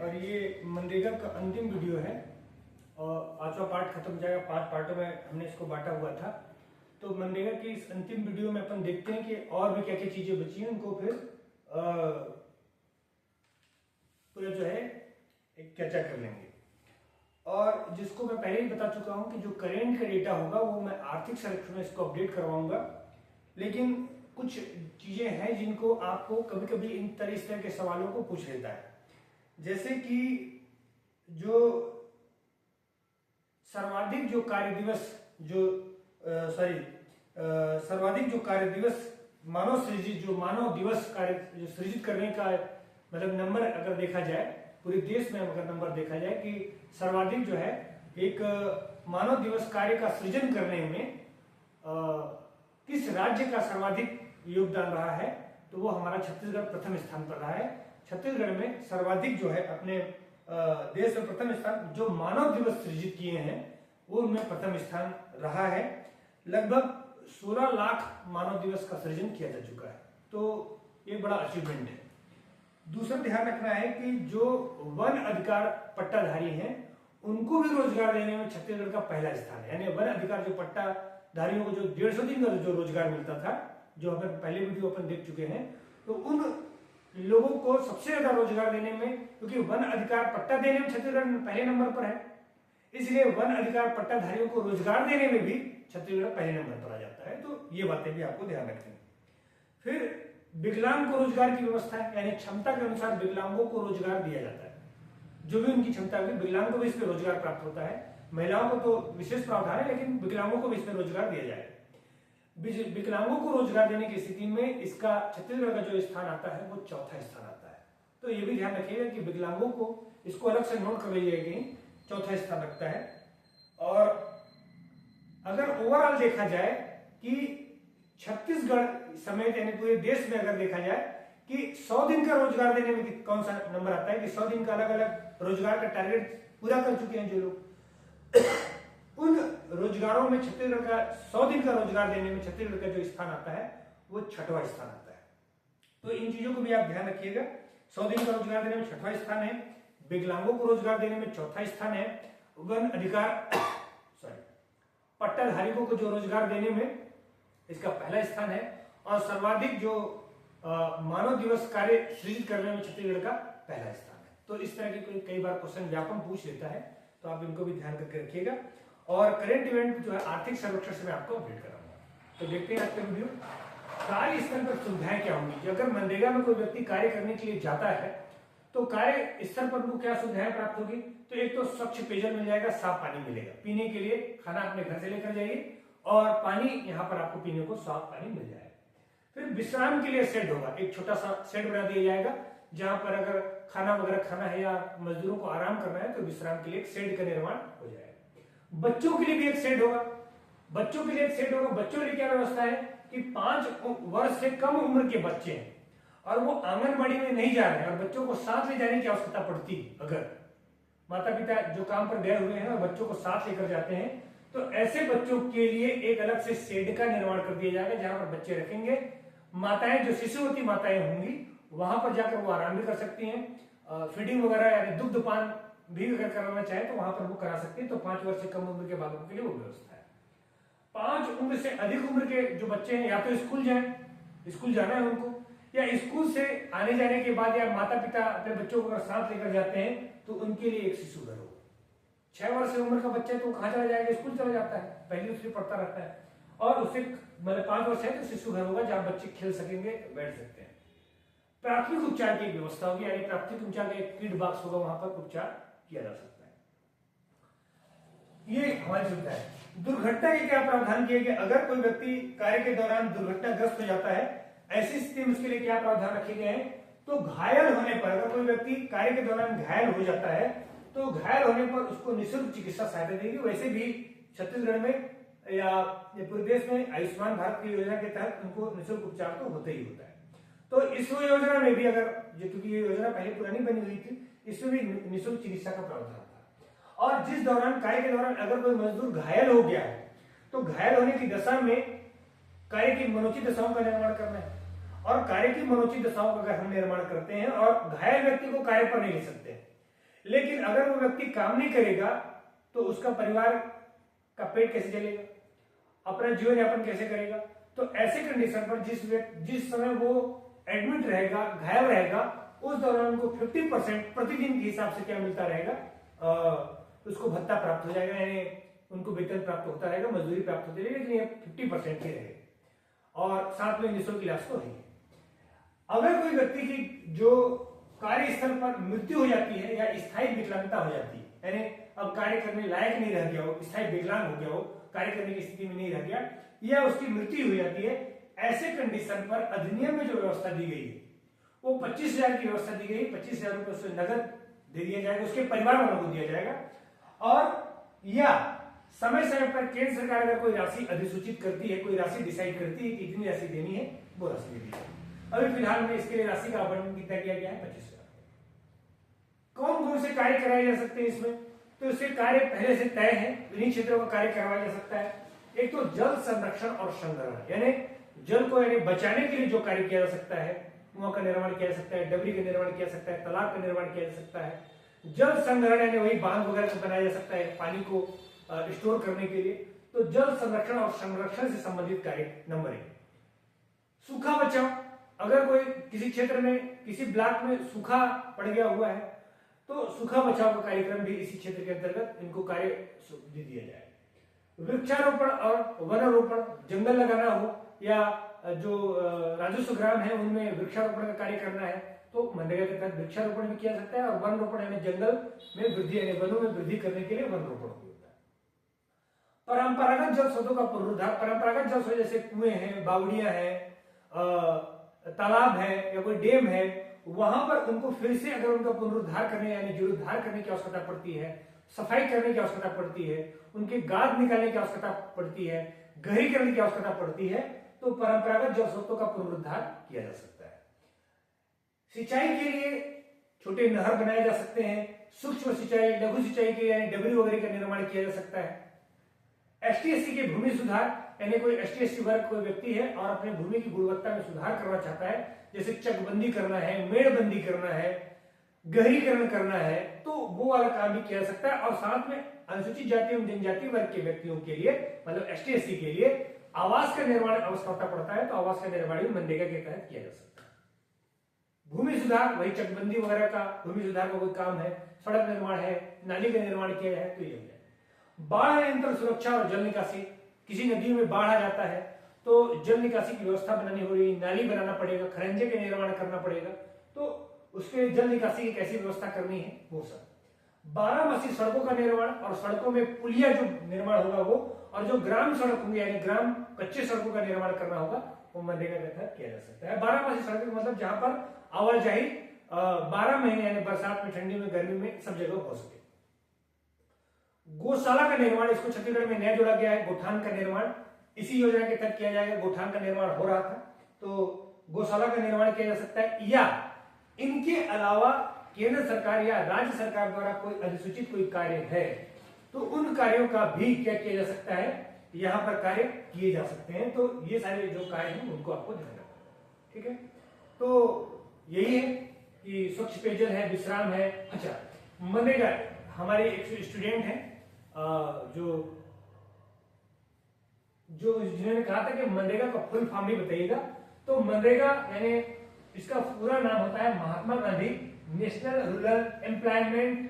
और ये मनरेगा का अंतिम वीडियो है और 5वां पार्ट खत्म हो जाएगा। 5 पार्टों में हमने इसको बांटा हुआ था। तो मनरेगा की इस अंतिम वीडियो में अपन देखते हैं कि और भी क्या क्या चीजें बची हैं, उनको फिर पूरा जो है एक चर्चा कर लेंगे। और जिसको मैं पहले ही बता चुका हूं कि जो करेंट का डेटा होगा वो मैं आर्थिक सर्वेक्षण में इसको अपडेट करवाऊंगा, लेकिन कुछ चीजें हैं जिनको आपको कभी कभी इस तरह के सवालों को पूछ लेता है। जैसे कि जो सर्वाधिक जो कार्य दिवस सर्वाधिक जो कार्य दिवस मानव दिवस कार्य जो सृजित करने का मतलब नंबर अगर देखा जाए, पूरे देश में अगर नंबर देखा जाए कि सर्वाधिक जो है एक मानव दिवस कार्य का सृजन करने में किस राज्य का सर्वाधिक योगदान रहा है, तो वो हमारा छत्तीसगढ़ प्रथम स्थान पर रहा है। छत्तीसगढ़ में सर्वाधिक जो है अपने देश में प्रथम स्थान जो मानव दिवस सृजित किए हैं वो उनमें प्रथम स्थान रहा है। लगभग 16 लाख मानव दिवस का सृजन किया जा चुका है, तो ये बड़ा अचीवमेंट है। दूसरा ध्यान रखना है कि जो वन अधिकार पट्टाधारी हैं उनको भी रोजगार देने में छत्तीसगढ़ का पहला स्थान है। यानी वन अधिकार जो पट्टाधारियों को जो 150 दिन का जो रोजगार मिलता था, जो हमें पहले वीडियो अपन देख चुके हैं, तो उन लोगों को सबसे ज्यादा रोजगार देने में, क्योंकि वन अधिकार पट्टा देने में छत्तीसगढ़ पहले नंबर पर है, इसलिए वन अधिकार पट्टाधारियों को रोजगार देने में भी छत्तीसगढ़ पहले नंबर पर आ जाता है। तो ये बातें भी आपको ध्यान रखनी है। फिर विकलांग को रोजगार की व्यवस्था है, यानी क्षमता के अनुसार विकलांगों को रोजगार दिया जाता है। जो भी उनकी क्षमता होगी, विकलांग को भी इसमें रोजगार प्राप्त होता है। महिलाओं को तो विशेष प्रावधान है, लेकिन विकलांगों को भी इसमें रोजगार दिया जाएगा। विकलांगों को रोजगार देने की स्थिति में इसका छत्तीसगढ़ का जो स्थान आता है वो चौथा स्थान आता है। तो ये भी ध्यान रखिएगा कि विकलांगों को, इसको अलग से नोट कर लीजिएगा, चौथा स्थान रखता है। और अगर ओवरऑल देखा जाए कि छत्तीसगढ़ समेत यानी पूरे देश में अगर देखा जाए कि 100 दिन का रोजगार देने में कौन सा नंबर आता है, कि 100 दिन का अलग अलग रोजगार का टारगेट पूरा कर चुके हैं जो लोग, उन रोजगारों में छत्तीसगढ़ का 100 दिन का रोजगार देने में छत्तीसगढ़ का जो स्थान आता है वो 6वां स्थान आता है। तो इन चीजों को भी आप ध्यान रखिएगा। 100 दिन का रोजगार देने में 6वां स्थान है, विकलांगों को रोजगार देने में 4था स्थान है, वन अधिकार पट्टाधारियों को जो रोजगार देने में इसका पहला स्थान है, और सर्वाधिक जो मानव दिवस कार्य सृजित करने में छत्तीसगढ़ का पहला स्थान है। तो इस तरह के कई बार क्वेश्चन व्यापक पूछ लेता है, तो आप इनको भी ध्यान करके रखिएगा। और करंट इवेंट जो है आर्थिक सर्वेक्षण से मैं आपको अपडेट कराऊंगा। तो देखते हैं आज का वीडियो। कार्य स्तर पर सुविधाएं क्या होंगी। अगर मनरेगा में कोई व्यक्ति कार्य करने के लिए जाता है तो कार्य स्तर पर उनको क्या सुविधाएं प्राप्त होगी। तो एक तो स्वच्छ पेयजल मिल जाएगा, साफ पानी मिलेगा पीने के लिए, खाना अपने घर से लेकर जाइए और पानी यहाँ पर आपको पीने को साफ पानी मिल जाएगा। फिर विश्राम के लिए शेड होगा, एक छोटा सा शेड बना दिया जाएगा जहां पर अगर खाना वगैरह खाना है या मजदूरों को आराम करना है तो विश्राम के लिए एक शेड का निर्माण हो जाएगा। बच्चों के लिए भी एक शेड होगा, बच्चों के लिए एक शेड होगा। बच्चों के लिए क्या व्यवस्था है कि 5 वर्ष से कम उम्र के बच्चे हैं और वो आंगनबाड़ी में नहीं जा रहे हैं और बच्चों को साथ ले जाने की आवश्यकता पड़ती, अगर माता पिता जो काम पर गए हुए हैं और बच्चों को साथ लेकर जाते हैं, तो ऐसे बच्चों के लिए एक अलग से शेड का निर्माण कर दिया जाएगा जहां पर बच्चे रखेंगे। माताएं जो शिशुवती माताएं होंगी वहां पर जाकर वो आराम भी कर सकती हैं, फीडिंग वगैरह यानी दुग्धपान भी अगर कराना चाहे तो वहां पर वो करा सकते हैं। तो 5 वर्ष से कम उम्र के बालकों के लिए वो व्यवस्था है। 5 उम्र से अधिक उम्र के जो बच्चे हैं या तो स्कूल जाए, स्कूल जाना है उनको, या स्कूल से आने जाने के बाद या माता पिता अपने बच्चों को अगर साथ लेकर जाते हैं तो उनके लिए एक शिशु घर हो। 6 वर्ष से उम्र का बच्चा तो कहां चला जाएगा, स्कूल चला जाता है, पहले उससे पढ़ता रहता है, और उससे मतलब 5 वर्ष है तो शिशु घर होगा जहां बच्चे खेल सकेंगे, बैठ सकते हैं। प्राथमिक उपचार की व्यवस्था होगी, यानी प्राथमिक उपचार का एक किड बॉक्स होगा, वहां पर उपचार किया जा सकता है। ये हमारी सुविधा है। दुर्घटना के क्या प्रावधान किए गए। अगर कोई व्यक्ति कार्य के दौरान दुर्घटनाग्रस्त हो जाता है, ऐसी स्थिति में उसके लिए क्या प्रावधान रखे गए हैं। तो घायल होने पर, अगर कोई व्यक्ति कार्य के दौरान घायल हो जाता है तो घायल होने पर उसको निःशुल्क चिकित्सा सहायता देगी। वैसे भी छत्तीसगढ़ में या पूरे देश में आयुष्मान भारत की योजना के तहत उनको निःशुल्क उपचार तो होता ही होता है। तो इस योजना में भी अगर, क्योंकि ये योजना पहले पुरानी बनी हुई थी, इसमें भी निःशुल्क चिकित्सा का प्रावधान था। और जिस दौरान कार्य के दौरान अगर कोई मजदूर घायल हो गया है तो घायल होने की दशा में कार्य की मनोचित दशाओं का निर्माण करना है। और कार्य की मनोचित दशाओं का अगर हम निर्माण करते हैं और घायल व्यक्ति को कार्य पर नहीं ले सकते, लेकिन अगर वो व्यक्ति काम नहीं करेगा तो उसका परिवार का पेट कैसे चलेगा, अपना जीवन यापन कैसे करेगा। तो ऐसे कंडीशन पर जिस समय वो एडमिट रहेगा, घायल रहेगा, उस दौरान उनको 50% प्रतिदिन के हिसाब से क्या मिलता रहेगा, उसको भत्ता प्राप्त हो जाएगा, यानी उनको वेतन प्राप्त होता रहेगा, मजदूरी प्राप्त होती रहेगी, लेकिन ये 50% ही रहेगा और साथ में निःशुल्क इलाज तो है। अगर कोई व्यक्ति की जो कार्यस्थल पर मृत्यु हो जाती है या स्थायी विकलांगता हो जाती है, यानी अब कार्य करने लायक नहीं रह गया हो, स्थायी विकलांग हो गया हो, कार्य करने की स्थिति में नहीं रह गया, या उसकी मृत्यु हो जाती है, ऐसे कंडीशन पर अधिनियम में जो व्यवस्था दी गई है वो 25,000 की व्यवस्था दी गई। 25,000 रुपए उससे नगद दे दिया जाएगा, उसके परिवार वालों को दिया जाएगा। और या समय समय पर केंद्र सरकार अगर कोई राशि अधिसूचित करती है, कोई राशि डिसाइड करती है कि इतनी राशि देनी है, वो राशि दे दी जाएगी। अभी फिलहाल में इसके लिए राशि का आवंटन कितना किया गया है, 25,000। कौन कौन से कार्य कराए जा सकते हैं इसमें, तो इसके कार्य पहले से तय है, इन्हीं क्षेत्रों का कार्य करवाया जा सकता है। एक तो जल संरक्षण और संग्रहण, यानी जल को यानी बचाने के लिए जो कार्य किया जा सकता है, कुआं का निर्माण किया जा सकता है, डबरी का निर्माण किया जा सकता है, तालाब का निर्माण किया जा सकता है। जल संग्रहण यानी वही बांध वगैरह को बनाया जा सकता है पानी को स्टोर करने के लिए। तो जल संरक्षण और संरक्षण से संबंधित कार्य नंबर 1। सूखा बचाव, अगर कोई किसी क्षेत्र में, किसी ब्लॉक में सूखा पड़ गया हुआ है तो सूखा बचाव का कार्यक्रम भी इसी क्षेत्र के अंतर्गत इनको कार्य दे दिया जाए। वृक्षारोपण और वनारोपण, जंगल लगाना हो या जो राजस्व ग्राम है उनमें वृक्षारोपण का कार्य करना है तो मनरेगा के तहत वृक्षारोपण भी किया जाता है। और वन रोपण यानी जंगल में वृद्धि, यानी वनों में वृद्धि करने के लिए वन रोपण होता है। परंपरागत जल स्रोतों का पुनरुद्धार, परंपरागत जल स्रोत जैसे कुएं हैं, बावड़ियां हैं, तालाब है या कोई डैम है, वहां पर उनको फिर से अगर उनका पुनरुद्धार करने यानी जीर्णोद्धार करने की आवश्यकता पड़ती है, सफाई करने की आवश्यकता पड़ती है, उनके गाद निकालने की आवश्यकता पड़ती है, गहरीकरण की आवश्यकता पड़ती है, तो परंपरागत जल स्रोतों का पुनरुद्धार किया जा सकता है। सिंचाई के लिए छोटे नहर बनाए जा सकते हैं, सूक्ष्म सिंचाई, लघु सिंचाई के लिए डबरी वगैरह का निर्माण किया जा सकता है। एसटी/एससी के भूमि सुधार, यानी कोई एसटी/एससी वर्ग कोई व्यक्ति है और अपने भूमि की गुणवत्ता में सुधार करना चाहता है, जैसे चकबंदी करना है, मेड़बंदी करना है, गहरीकरण करना है, तो वो वाला काम भी किया जा सकता है। और साथ में अनुसूचित जाति एवं जनजाति वर्ग के व्यक्तियों के लिए, मतलब एसटी/एससी के लिए आवास का निर्माण आवश्यकता पड़ता है, तो आवास का निर्माण भी मनरेगा के तहत किया जा सकता है। भूमि सुधार, वही चकबंदी वगैरह का भूमि सुधार का कोई काम है, सड़क निर्माण है, नाली का निर्माण किया है, तो ये बाढ़ नियंत्रण, सुरक्षा और जल निकासी, किसी नदी में बाढ़ आ जाता है तो जल निकासी की व्यवस्था बनानी हो रही, नाली बनाना पड़ेगा, खरंजे के निर्माण करना पड़ेगा, तो उसके जल निकासी की कैसी व्यवस्था करनी है वो सब। 12 सड़कों का निर्माण और सड़कों में पुलिया जो निर्माण होगा वो, और जो ग्राम सड़क होंगे यानी ग्राम कच्चे सड़कों का निर्माण करना होगा वो मनरेगा के तहत किया जा सकता है। 12 सड़क मतलब जहां पर आवाजाही 12 महीने यानी बरसात में, ठंडी में, गर्मी में सब जगह हो सके। गौशाला का निर्माण, इसको छत्तीसगढ़ में नया जोड़ा गया है, गोठान का निर्माण इसी योजना के तहत किया जाएगा। गोठान का निर्माण हो रहा था तो गौशाला का निर्माण किया जा सकता है। या इनके अलावा केंद्र सरकार या राज्य सरकार द्वारा कोई अधिसूचित कोई कार्य है तो उन कार्यों का भी क्या किया जा सकता है, यहां पर कार्य किए जा सकते हैं। तो ये सारे जो कार्य हैं उनको आपको ध्यान रखना है, ठीक है। तो यही है कि स्वच्छ पेयजल है, विश्राम है। अच्छा, मनरेगा, हमारे एक स्टूडेंट हैं जो जिन्होंने कहा था कि मनरेगा का फुल फॉर्म भी बताइएगा। तो मनरेगा यानी इसका पूरा नाम होता है Mahatma Gandhi national rural employment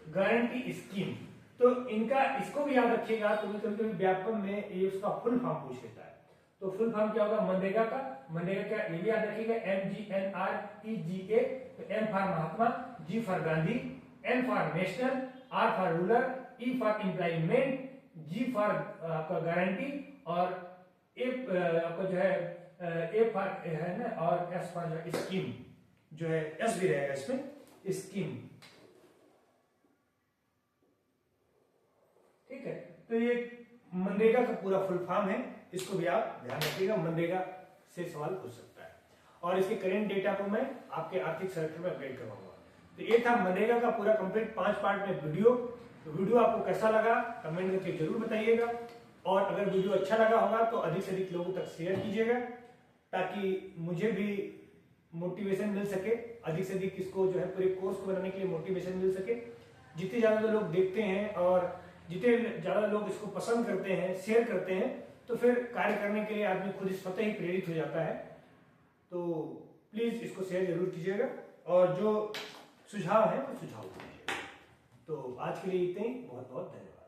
guarantee scheme. तो इनका, इसको भी याद रखिएगा, तो कभी व्यापक में ये उसका फुल फॉर्म पूछ लेता है। तो फुल फॉर्म क्या होगा मनरेगा का? मनरेगा क्या, ये भी याद रखिएगा, MGNREGA। तो M for Mahatma, G for Gandhi, N for national, R for rural, E for employment, G for आपका गारंटी, और A आपका जो है A फॉर है ना, और S फॉर स्कीम, जो है S भी रहेगा इसमें, स्कीम, ठीक है। तो ये मनरेगा का पूरा फुल फॉर्म है, इसको भी आप ध्यान रखिएगा, मनरेगा से सवाल पूछ सकता है। और इसके करेंट डेटा को मैं आपके आर्थिक सर्वेक्षण में अपडेट करवाऊंगा। तो ये था मनरेगा का पूरा कंप्लीट 5 पार्ट में वीडियो। तो वीडियो आपको कैसा लगा कमेंट करके जरूर बताइएगा, और अगर वीडियो अच्छा लगा होगा तो अधिक से अधिक लोगों तक शेयर कीजिएगा, ताकि मुझे भी मोटिवेशन मिल सके, अधिक से अधिक इसको जो है पूरे कोर्स को बनाने के लिए मोटिवेशन मिल सके। जितने ज़्यादा लोग देखते हैं और जितने ज़्यादा लोग इसको पसंद करते हैं, शेयर करते हैं, तो फिर कार्य करने के लिए आदमी खुद स्वतः ही प्रेरित हो जाता है। तो प्लीज़ इसको शेयर जरूर कीजिएगा और जो सुझाव है वो सुझाव दीजिएगा। तो आज के लिए इतने ही, बहुत बहुत धन्यवाद।